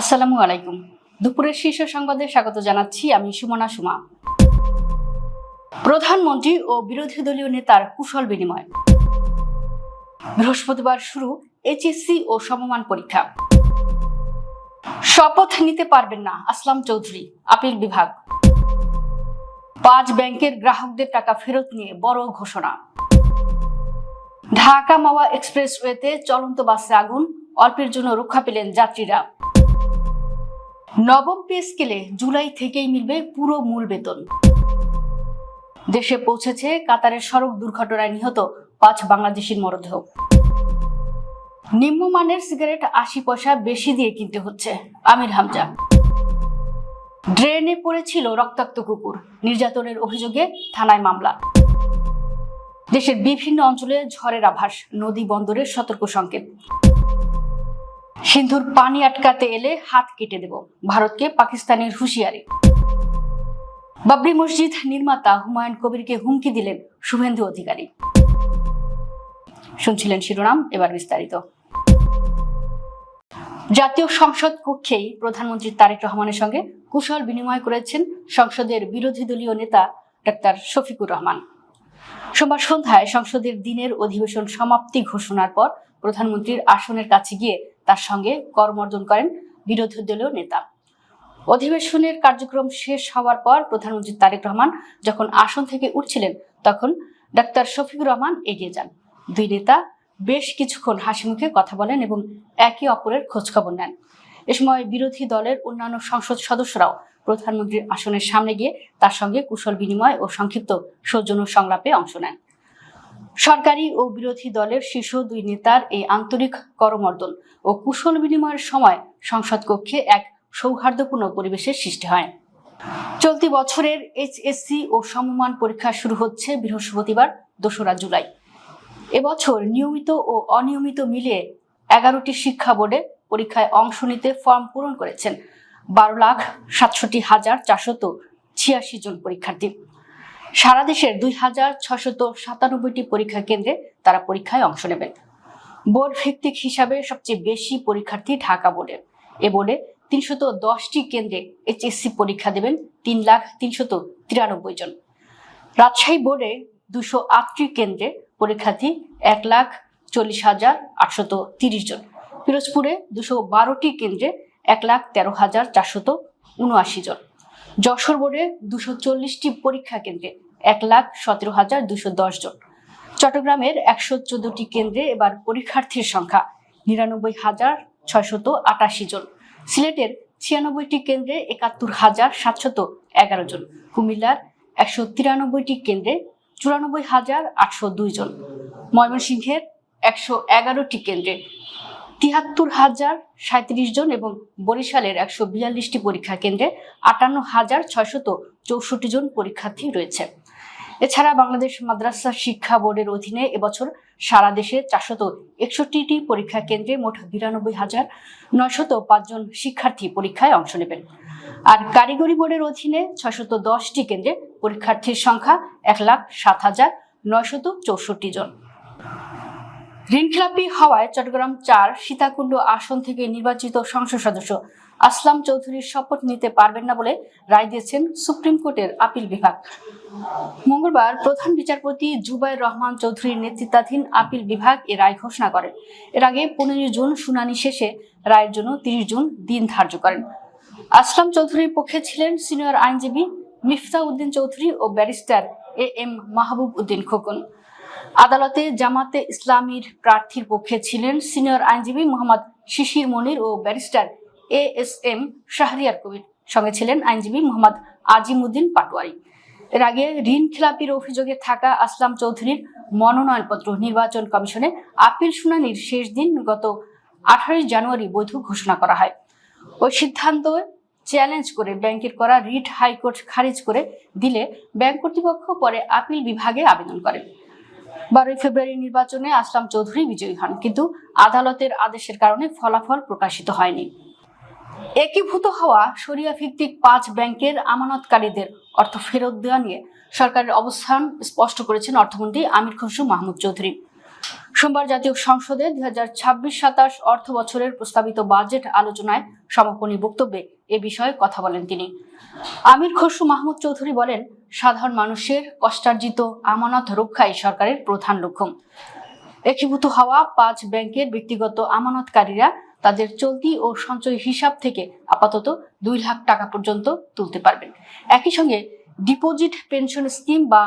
আসসালামু আলাইকুম। দুপুরের শীর্ষ সংবাদে স্বাগত জানাচ্ছি আমি সুমনা সুমা। প্রধানমন্ত্রী ও বিরোধী দলীয় নেতার কুশল বিনিময়। বৃহস্পতিবার শুরু এইচএসসি ও সমমান পরীক্ষা। শপথ নিতে পারবেন না আসলাম চৌধুরী, আপিল বিভাগ। 5 ব্যাংকের গ্রাহকদের টাকা ফেরত নিয়ে বড় ঘোষণা। ঢাকা মাওয়া এক্সপ্রেসওয়েতে চলন্ত বাসে আগুন, অল্পের জন্য রক্ষা পেলেন যাত্রীরা। নবম পে স্কেলে জুলাই থেকেই মিলবে পুরো মূল বেতন। দেশে পৌঁছেছে কাতারের সড়ক দুর্ঘটনায় নিহত 5 বাংলাদেশির মরদেহ। নিম্নমানের সিগারেট 80 পয়সা বেশি দিয়ে কিনতে হচ্ছে, আমির হামজা। ড্রেনে পড়েছিল রক্তাক্ত কুকুর, নির্যাতনের অভিযোগে থানায় মামলা। দেশের বিভিন্ন অঞ্চলে ঝড়ের আভাস, নদী বন্দরের সতর্ক সংকেত। সিন্ধুর পানি আটকাতে এলে হাত কেটে দেব, ভারতকে পাকিস্তানের হুঁশিয়ারি। বাবরি মসজিদ নির্মাতা হুমায়ুন কবিরকে হুমকি দিলেন শুভেন্দু অধিকারী। শুনছিলেন শিরোনাম, এবার বিস্তারিত। জাতীয় সংসদ কক্ষেই প্রধানমন্ত্রী তারেক রহমানের সঙ্গে কুশল বিনিময় করেছেন সংসদের বিরোধী দলীয় নেতা ডাক্তার শফিকুর রহমান। সোমবার সন্ধ্যায় সংসদের দিনের অধিবেশন সমাপ্তি ঘোষণার পর প্রধানমন্ত্রীর আসনের কাছে গিয়ে তার সঙ্গে করমর্দন করেন বিরোধী দলীয় নেতা। অধিবেশনের কার্যক্রম শেষ হওয়ার পর প্রধানমন্ত্রী তারেক রহমান যখন আসন থেকে উঠছিলেন তখন ডাক্তার শফিকুর রহমান এগিয়ে যান। দুই নেতা বেশ কিছুক্ষণ হাসি মুখে কথা বলেন এবং একে অপরের খোঁজখবর নেন। এ সময় বিরোধী দলের অন্যান্য সংসদ সদস্যরাও প্রধানমন্ত্রীর আসনের সামনে গিয়ে তার সঙ্গে কুশল বিনিময় ও সংক্ষিপ্ত সৌজন্য সংলাপে অংশ নেন। সরকারি ও বিরোধী দলের শীর্ষ দুই নেতার এই আন্তরিক করমর্দন ও কুশল বিনিময়ের সময় সংসদ কক্ষে এক সৌহার্দ্যপূর্ণ পরিবেশের সৃষ্টি হয়। চলতি বছরের এইচএসসি ও সমমান পরীক্ষা শুরু হচ্ছে বৃহস্পতিবার 2রা জুলাই। এবছর নিয়মিত ও অনিয়মিত মিলিয়ে 11টি শিক্ষা বোর্ডে পরীক্ষায় অংশ নিতে ফর্ম পূরণ করেছেন 12,67,486 জন পরীক্ষার্থী। সারা দেশের 2,697টি পরীক্ষা কেন্দ্রে তারা পরীক্ষায় অংশ নেবেন। বোর্ড ভিত্তিক হিসাবে সবচেয়ে বেশি পরীক্ষার্থী ঢাকা বোর্ডের। এ বোর্ডে 310টি কেন্দ্রে এইচএসসি পরীক্ষা দেবেন 3,393 জন। রাজশাহী বোর্ডে 208টি কেন্দ্রে পরীক্ষার্থী 1,40,830 জন। পিরোজপুরে 212টি কেন্দ্রে 1,13,479 জন। যশোর বোর্ডে 240টি পরীক্ষা কেন্দ্রে 1,17,210 জন। চট্টগ্রামের 114টি কেন্দ্রে এবার পরীক্ষার্থীর সংখ্যা 99,688 জন। সিলেটের 96টি কেন্দ্রে 71,711 জন। কুমিল্লার 193টি কেন্দ্রে 94,802 জন। ময়মনসিংহের 111টি কেন্দ্রে 73,037 জন এবং বরিশালের 142টি পরীক্ষা কেন্দ্রে 58,664 জন পরীক্ষার্থী রয়েছে। এছাড়া বাংলাদেশ মাদ্রাসা শিক্ষা বোর্ডের অধীনে এবছর সারা দেশে 461টি পরীক্ষা কেন্দ্রে মোট 92,905 জন শিক্ষার্থী পরীক্ষায় অংশ নেবেন। আর কারিগরি বোর্ডের অধীনে 610টি কেন্দ্রে পরীক্ষার্থীর সংখ্যা 1,07,964 জন। ঋণখেলাপি হওয়ায় চট্টগ্রাম 4 সীতাকুণ্ড আসন থেকে নির্বাচিত সংসদ সদস্য আসলাম চৌধুরীর শপথ নিতে পারবেন না বলে রায় দিয়েছেন সুপ্রিম কোর্টের আপিল বিভাগ। মঙ্গলবার প্রধান বিচারপতি জুবায়ের রহমান চৌধুরীর নেতৃত্বাধীন আপিল বিভাগ এ রায় ঘোষণা করেন। এর আগে 15 জুন শুনানি শেষে রায়ের জন্য 30 জুন দিন ধার্য করেন। আসলাম চৌধুরীর পক্ষে ছিলেন সিনিয়র আইনজীবী মিফতাউদ্দিন চৌধুরী ও ব্যারিস্টার AM মাহবুব উদ্দিন খোকন। আদালতে জামাতে ইসলামীর প্রার্থীর পক্ষে ছিলেন সিনিয়র আইনজীবী মোহাম্মদ শিশির মনির ও ব্যারিস্টার ASM শাহরিয়ার কবির। সঙ্গে ছিলেন আইনজীবী মোহাম্মদ আজিমউদ্দিন পাটোয়ারি। এর আগে ঋণ খেলাপির অভিযোগে থাকা আসলাম চৌধুরীর মনোনয়নপত্র নির্বাচন কমিশনে আপিল শুনানির শেষ দিন গত 18 জানুয়ারি বৈধ ঘোষণা করা হয়। ওই সিদ্ধান্ত চ্যালেঞ্জ করে ব্যাংকের করা রিট হাইকোর্ট খারিজ করে দিলে ব্যাংক কর্তৃপক্ষ পরে আপিল বিভাগে আবেদন করে। 12 ফেব্রুয়ারি নির্বাচনে আসলাম চৌধুরী বিজয়ী হন, কিন্তু আদালতের আদেশের কারণে ফলাফল প্রকাশিত হয়নি। একীভূত হওয়া শরিয়া ভিত্তিক 5 ব্যাংকের আমানতকারীদের অর্থ ফেরত দেওয়া নিয়ে সরকারের অবস্থান স্পষ্ট করেছেন অর্থমন্ত্রী আমির খসরু মাহমুদ চৌধুরী। সোমবার জাতীয় সংসদে 2026-27 অর্থ বছরের প্রস্তাবিত বাজেট আলোচনায় সমাপনী বক্তব্যে এ বিষয়ে কথা বলেন তিনি। আমির খসরু মাহমুদ চৌধুরী বলেন, সাধারণ মানুষের কষ্টার্জিত আমানত রক্ষাই সরকারের প্রধান লক্ষ্য। একীভূত হওয়া 5 ব্যাংকের ব্যক্তিগত আমানতকারীরা তাদের চলতি ও সঞ্চয় হিসাব থেকে আপাতত 2 লাখ টাকা পর্যন্ত তুলতে পারবেন। একই সঙ্গে ডিপোজিট পেনশন স্কিম বা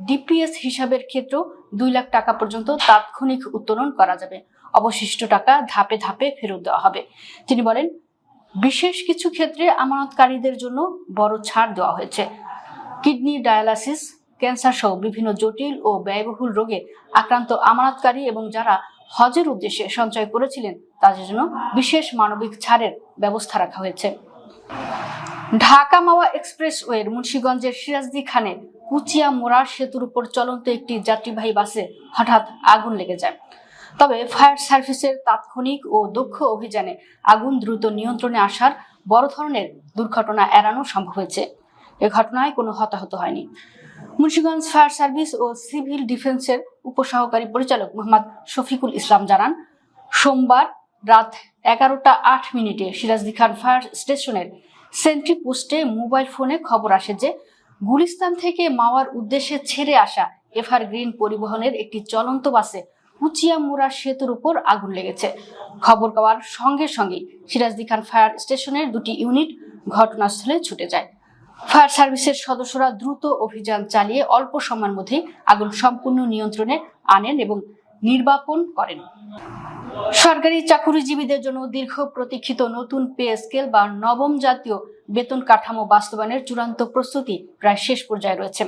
ডিপিএস হিসাবের ক্ষেত্রেও 2 লাখ টাকা পর্যন্ত তাৎক্ষণিক উত্তোলন করা যাবে। অবশিষ্ট টাকা ধাপে ধাপে ফেরত দেওয়া হবে। তিনি বলেন, বিশেষ কিছু ক্ষেত্রে আমানতকারীদের জন্য বড় ছাড় দেওয়া হয়েছে। কিডনি ডায়ালাসিস, ক্যান্সার সহ বিভিন্ন জটিল ও ব্যয়বহুল রোগে আক্রান্ত আমানতকারী এবং যারা হজের উদ্দেশ্যে সঞ্চয় করেছিলেন তাদের জন্য বিশেষ মানবিক ছাড়ের ব্যবস্থা রাখা হয়েছে। ঢাকা মাওয়া এক্সপ্রেসওয়ের মুন্সিগঞ্জের সিরাজদি খানে কুচিয়া মোড়া সেতুর উপর চলন্ত একটি যাত্রীবাহী বাসে হঠাৎ আগুন লেগে যায়। তবে ফায়ার সার্ভিসের তাৎক্ষণিক ও দক্ষ অভিযানে আগুন দ্রুত নিয়ন্ত্রণে আসার বড় ধরনের দুর্ঘটনা এড়ানো সম্ভব হয়েছে। এ ঘটনায় কোনো হতাহত হয়নি। মুন্সিগঞ্জ ফায়ার সার্ভিস ও সিভিল ডিফেন্সের উপসহকারী পরিচালক মোহাম্মদ শফিকুল ইসলাম জানান, সোমবার রাত 11টা 8 মিনিটে সিরাজদি খান ফায়ার স্টেশনের সেন্ট্রি পোস্টে মোবাইল ফোনে খবর আসে যে গুলিস্তান থেকে মাওয়ার উদ্দেশ্যে ছেড়ে আসা এভারগ্রিন পরিবহনের একটি চলন্ত বাসে কুচিয়া মোড়া সেতুর উপর আগুন লেগেছে। খবর পাওয়ার সঙ্গে সঙ্গে সিরাজদি খান ফায়ার স্টেশনের 2টি ইউনিট ঘটনাস্থলে ছুটে যায়। ফায়ার সার্ভিসের সদস্যরা দ্রুত অভিযান চালিয়ে অল্প সময়ের মধ্যেই আগুন সম্পূর্ণ নিয়ন্ত্রণে আনেন এবং নির্বাপন করেন। সরকারি চাকুরিজীবীদের জন্য দীর্ঘ প্রতীক্ষিত নতুন পে স্কেল বা নবম জাতীয় বেতন কাঠামো বাস্তবায়নের চূড়ান্ত প্রস্তুতি প্রায় শেষ পর্যায়ে রয়েছে।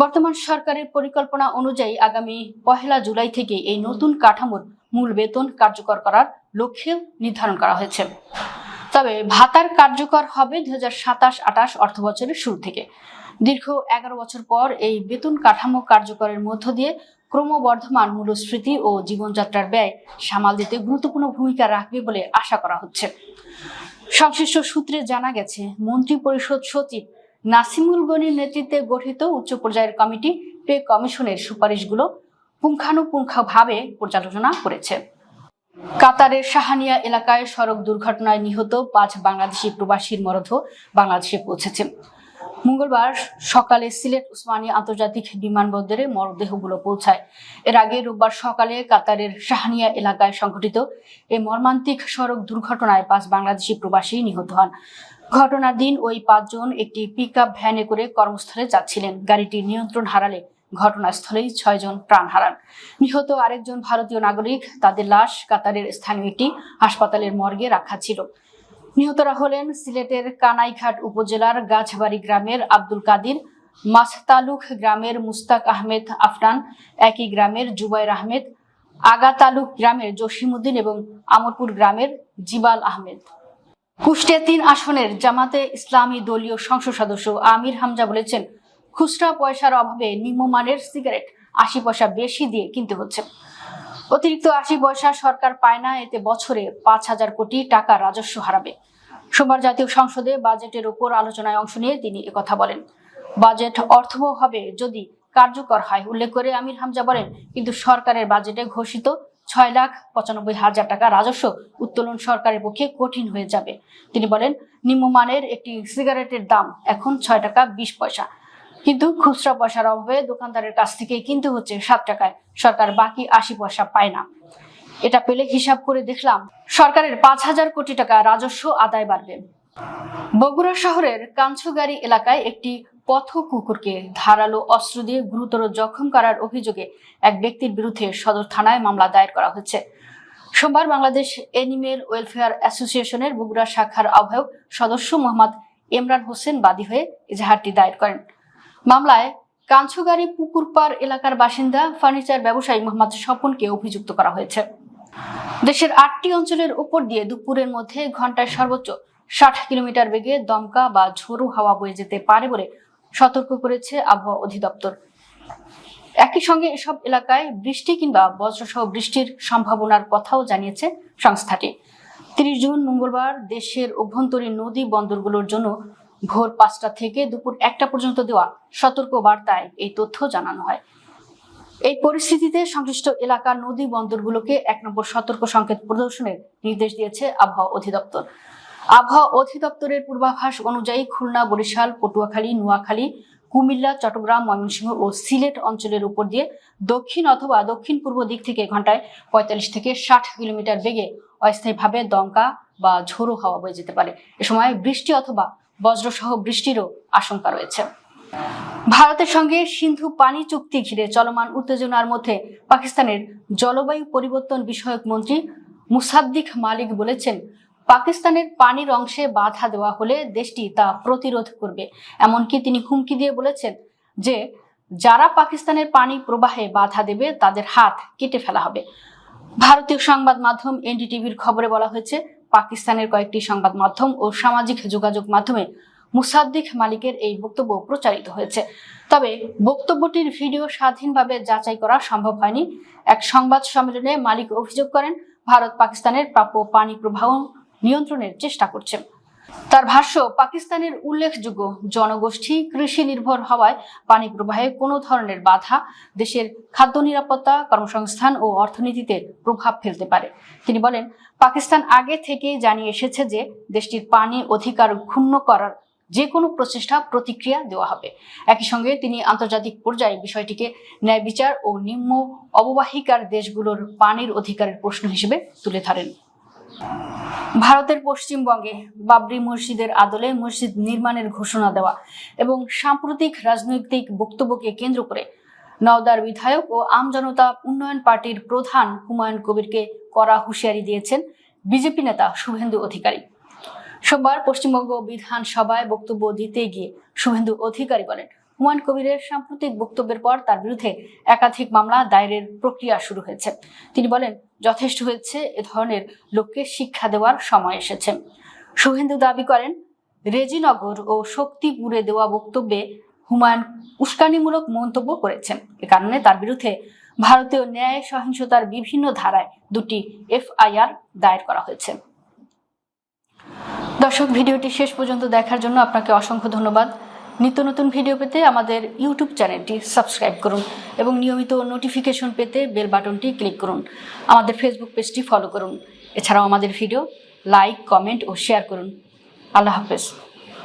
বর্তমান সরকারের পরিকল্পনা অনুযায়ী আগামী 1 জুলাই থেকে এই নতুন কাঠামোর মূল বেতন কার্যকর করার লক্ষ্যে নির্ধারণ করা হয়েছে। তবে ভাতার কার্যকর হবে 2027-28 অর্থ বছরের শুরু থেকে। দীর্ঘ 11 বছর পর এই বেতন কাঠামো কার্যকরের মধ্য দিয়ে ক্রমবর্ধমান মূল্যস্ফীতি ও জীবনযাত্রার ব্যয় সামাল দিতে গুরুত্বপূর্ণ ভূমিকা রাখবে বলে আশা করা হচ্ছে। সংশ্লিষ্ট সূত্রে জানা গেছে, মন্ত্রী পরিষদ সচিব নাসিমুল গনির নেতৃত্বে গঠিত উচ্চ পর্যায়ের কমিটি পে কমিশনের সুপারিশগুলো পুঙ্খানুপুঙ্খভাবে পর্যালোচনা করেছে। কাতারের শাহানিয়া এলাকায় সড়ক দুর্ঘটনায় নিহত 5 বাংলাদেশি প্রবাসীর মরদেহ বাংলাদেশে পৌঁছেছে। মঙ্গলবার সকালে সিলেট ওসমানী আন্তর্জাতিক বিমানবন্দরে মরদেহগুলো পৌঁছায়। এর আগে রোববার সকালে কাতারের শাহানিয়া এলাকায় সংঘটিত এই মর্মান্তিক সড়ক দুর্ঘটনায় 5 বাংলাদেশি প্রবাসী নিহত হন। ঘটনার দিন ওই 5 জন একটি পিকআপ ভ্যানে করে কর্মস্থলে যাচ্ছিলেন। গাড়িটি নিয়ন্ত্রণ হারালে ঘটনাস্থলেই 6 জন প্রাণ হারান। নিহত আরেকজন ভারতীয় নাগরিক, তাদের লাশ কাতারের স্থানীয় একটি হাসপাতালের মর্গে রাখা ছিল। নিহতরা হলেন সিলেটের কানাইঘাট উপজেলার গাছবাড়ি গ্রামের আব্দুল কাদির, মাছতালুক গ্রামের মুস্তাক আহমেদ আফরান, একই গ্রামের জুবাইর আহমেদ, আগাতালুক গ্রামের জসিমউদ্দিন এবং আমরপুর গ্রামের জিবাল আহমেদ। কুষ্টিয়া 3 আসনের জামাতে ইসলামী দলীয় সংসদ সদস্য আমির হামজা বলেছেন, খুচরা পয়সার অভাবে নিম্নমানের সিগারেট 80 পয়সা বেশি দিয়ে কিনতে হচ্ছে। অতিরিক্ত 80 পয়সা সরকার পায় না, এতে বছরে 5,000 কোটি টাকা রাজস্ব হারাবে। সোমবার জাতীয় সংসদে বাজেটের উপর আলোচনায় অংশ নিয়ে তিনি একথা বলেন। বাজেট অর্থবহ হবে যদি কার্যকর হয় উল্লেখ করে আমির হামজা বলেন, কিন্তু সরকারের বাজেটে ঘোষিত 6,95,000 টাকা রাজস্ব উত্তোলন সরকারের পক্ষে কঠিন হয়ে যাবে। তিনি বলেন, নিম্নমানের একটি সিগারেটের দাম এখন 6 টাকা 20 পয়সা, কিন্তু খুচরা পয়সার অভাবে দোকানদারের কাছ থেকে কিনতে হচ্ছে 7 টাকায়। সরকার বাকি 80 পয়সা পায় না। এটা পেলে হিসাব করে দেখলাম সরকারের 5,000 কোটি টাকা রাজস্ব আদায় বাড়বে। বগুড়া শহরের কাঞ্চুগাড়ি এলাকায় একটি পথ কুকুরকে ধারালো অস্ত্র দিয়ে গুরুতর জখম করার অভিযোগে এক ব্যক্তির বিরুদ্ধে সদর থানায় মামলা দায়ের করা হয়েছে। সোমবার বাংলাদেশ এনিমেল ওয়েলফেয়ার অ্যাসোসিয়েশনের বগুড়া শাখার আহ্বায়ক সদস্য মোহাম্মদ ইমরান হোসেন বাদী হয়ে এজাহারটি দায়ের করেন। মামলায় কাঞ্চুগাড়ি পুকুরপাড় এলাকার বাসিন্দা ফার্নিচার ব্যবসায়ী মোহাম্মদ স্বপনকে অভিযুক্ত করা হয়েছে। দেশের 8টি অঞ্চলের উপর দিয়ে দুপুরের মধ্যে ঘন্টায় সর্বোচ্চ 60 কিলোমিটার বেগে দমকা বা ঝোড়ো হাওয়া বয়ে যেতে পারে বলে সতর্ক করেছে আবহাওয়া অধিদপ্তর। একই সঙ্গে এসব এলাকায় বৃষ্টি কিংবা বজ্রসহ বৃষ্টির সম্ভাবনার কথাও জানিয়েছে সংস্থাটি। 30 জুন মঙ্গলবার দেশের অভ্যন্তরীণ নদী বন্দরগুলোর জন্য ভোর 5টা থেকে দুপুর 1টা পর্যন্ত দেওয়া সতর্ক বার্তায় এই তথ্য জানানো হয়। এই পরিস্থিতিতে সংশ্লিষ্ট এলাকার নদী বন্দরগুলোকে 1 নম্বর সতর্ক সংকেত প্রদর্শনের নির্দেশ দিয়েছে আবহাওয়া অধিদপ্তর। আবহাওয়া অধিদপ্তরের পূর্বাভাস অনুযায়ী খুলনা, বরিশাল, পটুয়াখালী, নোয়াখালী, কুমিল্লা, চট্টগ্রাম, ময়মনসিংহ ও সিলেট অঞ্চলের উপর দিয়ে দক্ষিণ অথবা দক্ষিণ পূর্ব দিক থেকে ঘন্টায় 45 থেকে 60 কিলোমিটার বেগে অস্থায়ীভাবে দমকা বা ঝোড়ো হাওয়া বয়ে যেতে পারে। এ সময় বৃষ্টি অথবা বজ্রসহ বৃষ্টিরও আশঙ্কা রয়েছে। ভারতের সঙ্গে সিন্ধু পানি চুক্তি ঘিরে চলমান উত্তেজনার মধ্যে পাকিস্তানের জলবায়ু পরিবর্তন বিষয়ক মন্ত্রী মুসাদ্দিক মালিক বলেছেন, পাকিস্তানের পানির অংশে বাধা দেওয়া হলে দেশটি তা প্রতিরোধ করবে। এমনকি তিনি হুমকি দিয়ে বলেছেন যে যারা পাকিস্তানের পানি প্রবাহে বাধা দেবে তাদের হাত কেটে ফেলা হবে। ভারতীয় সংবাদ মাধ্যম এনডিটিভির খবরে বলা হয়েছে, পাকিস্তানের কয়েকটি সংবাদ মাধ্যম ও সামাজিক যোগাযোগ মাধ্যমে মুসাদ্দিক মালিকের এই বক্তব্য প্রচারিত হয়েছে। তবে বক্তব্যটির ভিডিও স্বাধীনভাবে যাচাই করা সম্ভব হয়নি। এক সংবাদ সম্মেলনে মালিক অভিযোগ করেন, ভারত পাকিস্তানের প্রাপ্য পানি প্রবাহ নিয়ন্ত্রণের চেষ্টা করছে। তার ভাষ্য, পাকিস্তানের উল্লেখযোগ্য জনগোষ্ঠী কৃষি নির্ভর হওয়ায় পানি প্রবাহে কোনো ধরনের বাধা দেশের খাদ্য নিরাপত্তা, কর্মসংস্থান ও অর্থনীতিতে প্রভাব ফেলতে পারে। তিনি বলেন, পাকিস্তান আগে থেকেই জানিয়ে এসেছে যে দেশটির পানি অধিকার ক্ষুণ্ণ করার যে কোনো প্রচেষ্টা প্রতিক্রিয়া দেওয়া হবে। একই সঙ্গে তিনি আন্তর্জাতিক পর্যায়ে বিষয়টিকে ন্যায় বিচার ও নিম্ন অববাহিকার দেশগুলোর পানির অধিকারের প্রশ্ন হিসেবে তুলে ধরেন। ভারতের পশ্চিমবঙ্গে বাবরি মসজিদের আদলে মসজিদ নির্মাণের ঘোষণা দেওয়া এবং সাম্প্রতিক রাজনৈতিক বক্তব্যকে কেন্দ্র করে নওদার বিধায়ক ও আমজনতা উন্নয়ন পার্টির প্রধান হুমায়ুন কবিরকে কড়া হুঁশিয়ারি দিয়েছেন বিজেপি নেতা শুভেন্দু অধিকারী। সোমবার পশ্চিমবঙ্গ বিধানসভায় বক্তব্য দিতে গিয়ে শুভেন্দু অধিকারী বলেন, হুমায়ুন কবিরের সাম্প্রতিক বক্তব্যের পর তার বিরুদ্ধে একাধিক মামলা দায়েরের প্রক্রিয়া শুরু হয়েছে। তিনি বলেন, যথেষ্ট হয়েছে, এ ধরনের লোককে শিক্ষা দেওয়ার সময় এসেছে। শুভেন্দু দাবি করেন, রেজিনগর ও শক্তিপুরে দেওয়া বক্তব্যে হুমায়ুন উস্কানিমূলক মন্তব্য করেছেন। এ কারণে তার বিরুদ্ধে ভারতীয় ন্যায় সহিংসতার বিভিন্ন ধারায় 2টি FIR দায়ের করা হয়েছে। দর্শক, ভিডিওটি শেষ পর্যন্ত দেখার জন্য আপনাকে অসংখ্য ধন্যবাদ। নিত্য নতুন ভিডিও পেতে আমাদের ইউটিউব চ্যানেলটি সাবস্ক্রাইব করুন এবং নিয়মিত নোটিফিকেশন পেতে বেল বাটনটি ক্লিক করুন। আমাদের ফেসবুক পেজটি ফলো করুন। এছাড়াও আমাদের ভিডিও লাইক, কমেন্ট ও শেয়ার করুন। আল্লাহ হাফেজ।